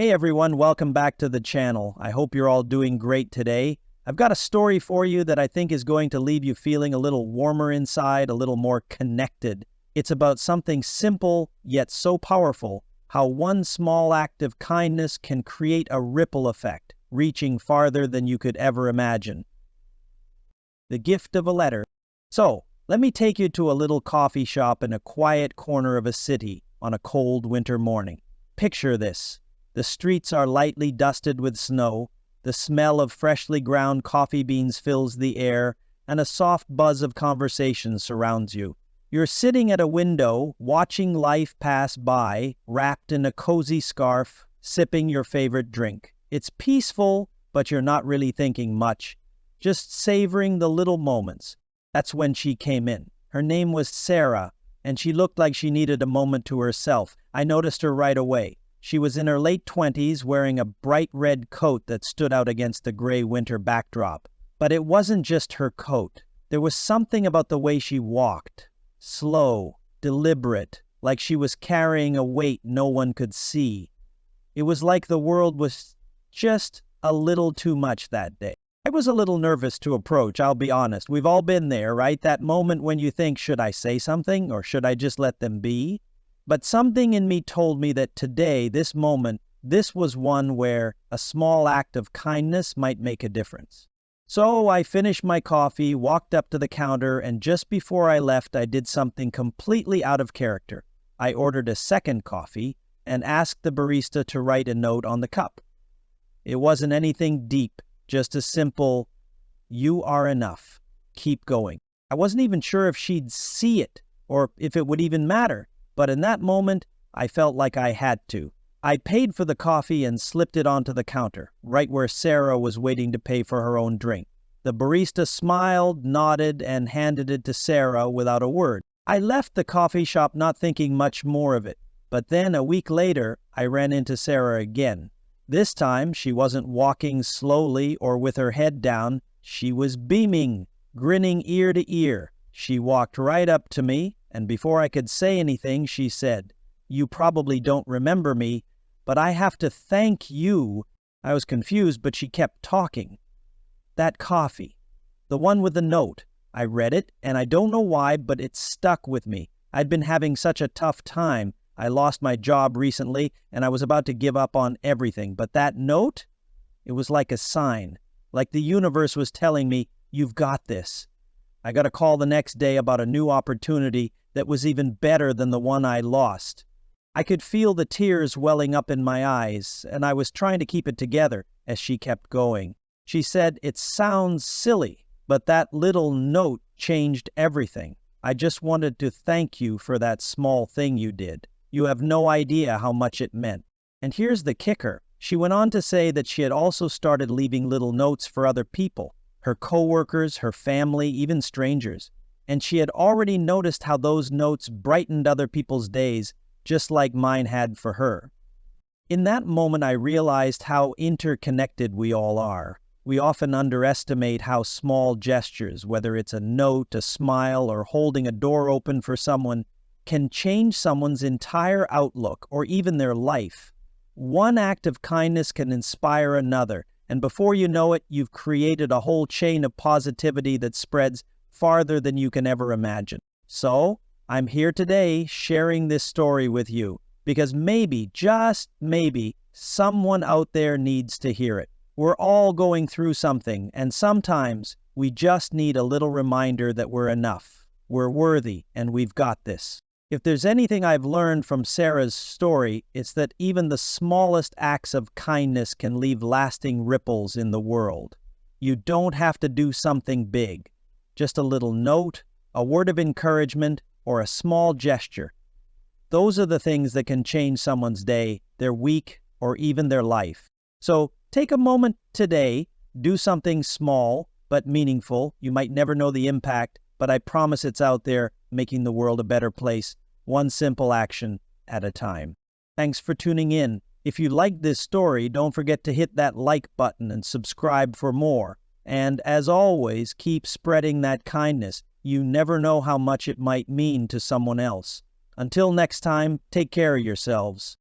Hey everyone, welcome back to the channel. I hope you're all doing great today. I've got a story for you that I think is going to leave you feeling a little warmer inside, a little more connected. It's about something simple yet so powerful, how one small act of kindness can create a ripple effect, reaching farther than you could ever imagine. The gift of a letter. So, let me take you to a little coffee shop in a quiet corner of a city on a cold winter morning. Picture this. The streets are lightly dusted with snow, the smell of freshly ground coffee beans fills the air, and a soft buzz of conversation surrounds you. You're sitting at a window, watching life pass by, wrapped in a cozy scarf, sipping your favorite drink. It's peaceful, but you're not really thinking much, just savoring the little moments. That's when she came in. Her name was Sarah, and she looked like she needed a moment to herself. I noticed her right away. She was in her late 20s, wearing a bright red coat that stood out against the gray winter backdrop. But it wasn't just her coat. There was something about the way she walked. Slow, deliberate, like she was carrying a weight no one could see. It was like the world was just a little too much that day. I was a little nervous to approach, I'll be honest. We've all been there, right? That moment when you think, should I say something or should I just let them be? But something in me told me that today, this moment, this was one where a small act of kindness might make a difference. So I finished my coffee, walked up to the counter, and just before I left, I did something completely out of character. I ordered a second coffee and asked the barista to write a note on the cup. It wasn't anything deep, just a simple, "You are enough. Keep going." I wasn't even sure if she'd see it or if it would even matter. But in that moment, I felt like I had to. I paid for the coffee and slipped it onto the counter, right where Sarah was waiting to pay for her own drink. The barista smiled, nodded, and handed it to Sarah without a word. I left the coffee shop not thinking much more of it. But then, a week later, I ran into Sarah again. This time, she wasn't walking slowly or with her head down. She was beaming, grinning ear to ear. She walked right up to me, and before I could say anything, she said, "You probably don't remember me, but I have to thank you." I was confused, but she kept talking. "That coffee, the one with the note." I read it, and I don't know why, but it stuck with me. I'd been having such a tough time. I lost my job recently, and I was about to give up on everything. But that note, it was like a sign, like the universe was telling me, "You've got this." I got a call the next day about a new opportunity that was even better than the one I lost. I could feel the tears welling up in my eyes, and I was trying to keep it together as she kept going. She said, "It sounds silly, but that little note changed everything. I just wanted to thank you for that small thing you did. You have no idea how much it meant." And here's the kicker. She went on to say that she had also started leaving little notes for other people. Her coworkers, her family, even strangers. And she had already noticed how those notes brightened other people's days, just like mine had for her. In that moment, I realized how interconnected we all are. We often underestimate how small gestures, whether it's a note, a smile, or holding a door open for someone, can change someone's entire outlook or even their life. One act of kindness can inspire another, and before you know it, you've created a whole chain of positivity that spreads farther than you can ever imagine. So, I'm here today sharing this story with you because maybe, just maybe, someone out there needs to hear it. We're all going through something, and sometimes we just need a little reminder that we're enough, we're worthy, and we've got this. If there's anything I've learned from Sarah's story, it's that even the smallest acts of kindness can leave lasting ripples in the world. You don't have to do something big. Just a little note, a word of encouragement, or a small gesture. Those are the things that can change someone's day, their week, or even their life. So take a moment today, do something small but meaningful. You might never know the impact, but I promise it's out there making the world a better place, one simple action at a time. Thanks for tuning in. If you liked this story, don't forget to hit that like button and subscribe for more. And as always, keep spreading that kindness. You never know how much it might mean to someone else. Until next time, take care of yourselves.